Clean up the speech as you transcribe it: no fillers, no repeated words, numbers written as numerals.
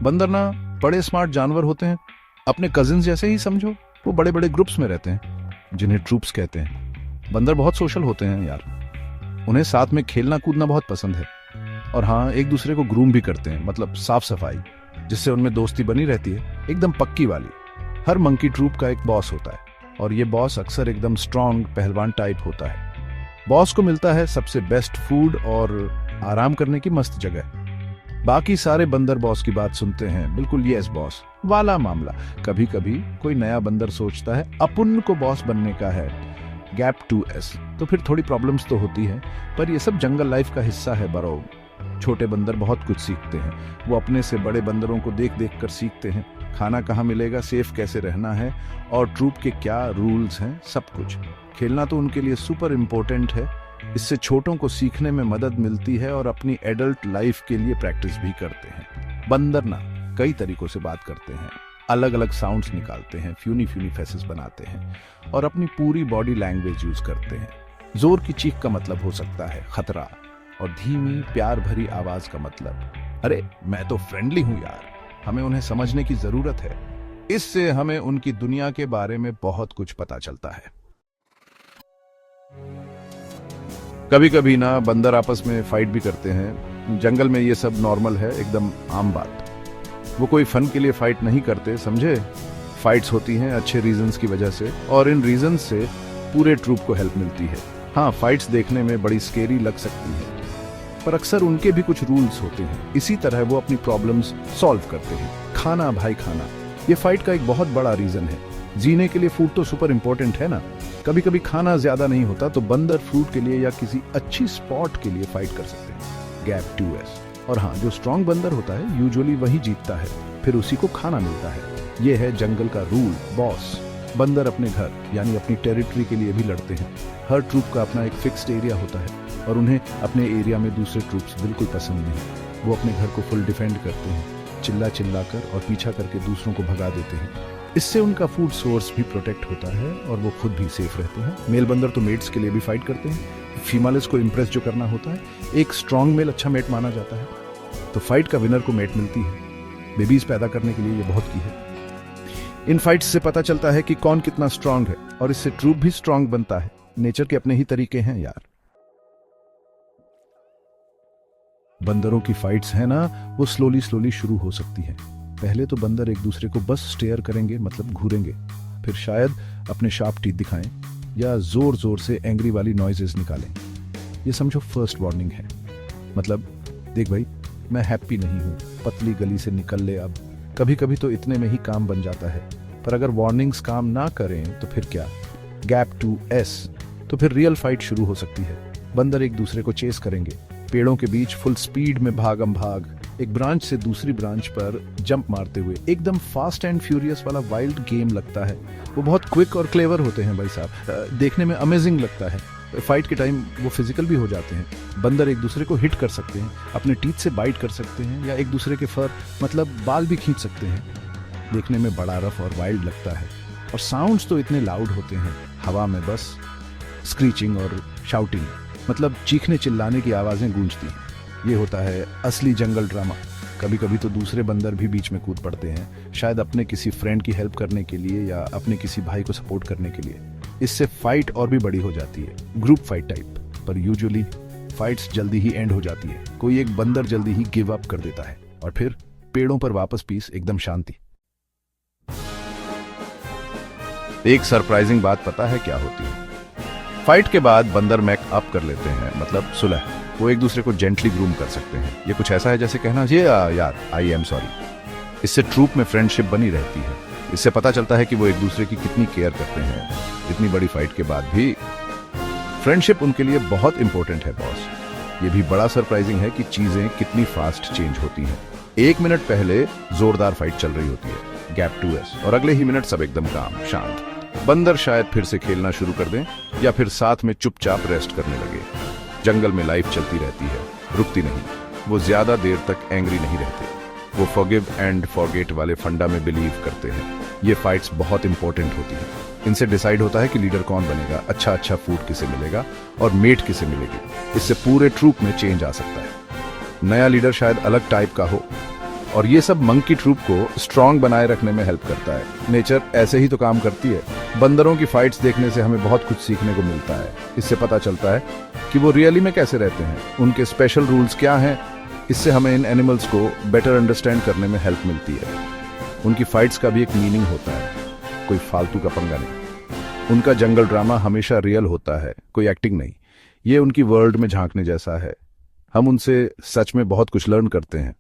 बंदर ना बड़े स्मार्ट जानवर होते हैं, अपने कजिन्स जैसे ही समझो। वो बड़े बड़े ग्रुप्स में रहते हैं जिन्हें ट्रूप्स कहते हैं। बंदर बहुत सोशल होते हैं यार, उन्हें साथ में खेलना कूदना बहुत पसंद है। और हाँ, एक दूसरे को ग्रूम भी करते हैं, मतलब साफ सफाई, जिससे उनमें दोस्ती बनी रहती है, एकदम पक्की वाली। हर मंकी ट्रूप का एक बॉस होता है और ये बॉस अक्सर एकदम स्ट्रांग पहलवान टाइप होता है। बॉस को मिलता है सबसे बेस्ट फूड और आराम करने की मस्त जगह। बाकी सारे बंदर बॉस की बात सुनते हैं, बिल्कुल यस बॉस वाला मामला। कभी कभी कोई नया बंदर सोचता है अपन को बॉस बनने का है, गैप 2S, तो फिर थोड़ी प्रॉब्लम्स तो होती है, पर ये सब जंगल लाइफ का हिस्सा है बरो। छोटे बंदर बहुत कुछ सीखते हैं, वो अपने से बड़े बंदरों को देख देख कर सीखते हैं। खाना कहाँ मिलेगा, सेफ कैसे रहना है और ट्रूप के क्या रूल्स हैं, सब कुछ। खेलना तो उनके लिए सुपर इम्पोर्टेंट है, इससे छोटों को सीखने में मदद मिलती है और अपनी एडल्ट लाइफ के लिए प्रैक्टिस भी करते हैं। बंदर ना कई तरीकों से बात करते हैं, अलग अलग साउंड्स निकालते हैं, फ्यूनी फ्यूनी फेसेस बनाते हैं और अपनी पूरी बॉडी लैंग्वेज यूज करते हैं। जोर की चीख का मतलब हो सकता है खतरा, और धीमी प्यार भरी आवाज का मतलब अरे मैं तो फ्रेंडली हूं यार। हमें उन्हें समझने की जरूरत है, इससे हमें उनकी दुनिया के बारे में बहुत कुछ पता चलता है। कभी कभी ना बंदर आपस में फाइट भी करते हैं। जंगल में ये सब नॉर्मल है, एकदम आम बात। वो कोई फन के लिए फाइट नहीं करते, समझे। फाइट्स होती हैं अच्छे रीजंस की वजह से, और इन रीजंस से पूरे ट्रूप को हेल्प मिलती है। हाँ, फाइट्स देखने में बड़ी स्केरी लग सकती है, पर अक्सर उनके भी कुछ रूल्स होते हैं। इसी तरह वो अपनी प्रॉब्लम्स सॉल्व करते हैं। खाना भाई खाना, ये फाइट का एक बहुत बड़ा रीजन है। जीने के लिए फूड तो सुपर इंपॉर्टेंट है ना। कभी कभी खाना ज्यादा नहीं होता तो बंदर फूड के लिए या किसी अच्छी स्पॉट के लिए फाइट कर सकते हैं, गैप 2S। और हाँ, जो स्ट्रांग बंदर होता है यूजुअली वही जीतता है, फिर उसी को खाना मिलता है। ये है जंगल का रूल, बॉस। बंदर अपने घर यानी अपनी टेरिटरी के लिए भी लड़ते हैं। हर ट्रूप का अपना एक फिक्स्ड एरिया होता है और उन्हें अपने एरिया में दूसरे ट्रूप्स बिल्कुल पसंद नहीं। वो अपने घर को फुल डिफेंड करते हैं, चिल्ला चिल्ला कर और पीछा करके दूसरों को भगा देते हैं। इससे उनका फूड सोर्स भी प्रोटेक्ट होता है और वो खुद भी सेफ रहते हैं। मेल बंदर तो मेट्स के लिए भी फाइट करते हैं। फीमेल्स को इम्प्रेस जो करना होता है, एक स्ट्रांग मेल अच्छा मेट माना जाता है, तो फाइट का विनर को मेट मिलती है। बेबीज पैदा करने के लिए ये बहुत की है। इन फाइट्स से पता चलता है कि कौन कितना स्ट्रांग है और इससे ट्रूप भी स्ट्रांग बनता है। नेचर के अपने ही तरीके हैं यार। बंदरों की फाइट्स है ना, वो स्लोली स्लोली शुरू हो सकती है। पहले तो बंदर एक दूसरे को बस स्टेयर करेंगे, मतलब घूरेंगे, फिर शायद अपने शार्प टीथ दिखाएं या जोर जोर से एंग्री वाली नॉइजेस निकालें। ये समझो फर्स्ट वार्निंग है, मतलब देख भाई मैं हैप्पी नहीं हूं, पतली गली से निकल ले अब। कभी कभी तो इतने में ही काम बन जाता है, पर अगर वार्निंग्स काम ना करें तो फिर क्या, गैप 2S। तो फिर रियल फाइट शुरू हो सकती है। बंदर एक दूसरे को चेस करेंगे, पेड़ों के बीच फुल स्पीड में भागम भाग, एक ब्रांच से दूसरी ब्रांच पर जंप मारते हुए, एकदम फास्ट एंड फ्यूरियस वाला वाइल्ड गेम लगता है। वो बहुत क्विक और क्लेवर होते हैं भाई साहब, देखने में अमेजिंग लगता है। फाइट के टाइम वो फिजिकल भी हो जाते हैं। बंदर एक दूसरे को हिट कर सकते हैं, अपने टीथ से बाइट कर सकते हैं या एक दूसरे के फर मतलब बाल भी खींच सकते हैं। देखने में बड़ा रफ और वाइल्ड लगता है। और साउंड्स तो इतने लाउड होते हैं, हवा में बस स्क्रीचिंग और शाउटिंग, मतलब चीखने चिल्लाने की आवाजें गूंजती हैं। ये होता है असली जंगल ड्रामा। कभी कभी तो दूसरे बंदर भी बीच में कूद पड़ते हैं, शायद अपने किसी फ्रेंड की हेल्प करने के लिए या अपने किसी भाई को सपोर्ट करने के लिए। इससे फाइट और भी बड़ी हो जाती है, ग्रुप फाइट टाइप। पर यूजुअली फाइट्स जल्दी ही एंड हो जाती है। कोई एक बंदर जल्दी ही गिव अप कर देता है और फिर पेड़ों पर वापस पीस, एकदम शांति। एक सरप्राइजिंग बात पता है क्या होती है? फाइट के बाद बंदर मैक अप कर लेते हैं, मतलब सुलह। वो एक दूसरे को जेंटली ग्रूम कर सकते हैं। ये कुछ ऐसा है जैसे कहना ये यार आई एम सॉरी। इससे ट्रूप में फ्रेंडशिप बनी रहती है। इससे पता चलता है कि वो एक दूसरे की कितनी केयर करते हैं। इतनी बड़ी फाइट के बाद भी फ्रेंडशिप उनके लिए बहुत इंपॉर्टेंट है बॉस। ये भी बड़ा सरप्राइजिंग है कि चीजें कितनी फास्ट चेंज होती हैं। 1 मिनट पहले जोरदार फाइट चल रही होती है, गैप 2S, और अगले ही मिनट सब एकदम काम शांत। बंदर शायद फिर से खेलना शुरू कर दें या फिर साथ में चुपचाप रेस्ट करने लगे। जंगल में लाइफ चलती रहती है, रुकती नहीं। वो ज्यादा देर तक एंग्री नहीं रहते। वो फॉरगिव एंड फॉरगेट वाले फंडा में बिलीव करते हैं। ये फाइट्स बहुत इंपॉर्टेंट होती हैं। इनसे डिसाइड होता है कि लीडर कौन बनेगा, अच्छा फूड किसे मिलेगा और मेट किसे मिलेगी। इससे पूरे ट्रूप में चेंज आ सकता है। नया लीडर शायद अलग टाइप का हो, और ये सब मंकी ट्रूप को स्ट्रांग बनाए रखने में हेल्प करता है। नेचर ऐसे ही तो काम करती है। बंदरों की फाइट्स देखने से हमें बहुत कुछ सीखने को मिलता है। इससे पता चलता है कि वो रियली में कैसे रहते हैं, उनके स्पेशल रूल्स क्या हैं। इससे हमें इन एनिमल्स को बेटर अंडरस्टैंड करने में हेल्प मिलती है। उनकी फाइट्स का भी एक मीनिंग होता है, कोई फालतू का पंगा नहीं। उनका जंगल ड्रामा हमेशा रियल होता है, कोई एक्टिंग नहीं। ये उनकी वर्ल्ड में झांकने जैसा है। हम उनसे सच में बहुत कुछ लर्न करते हैं।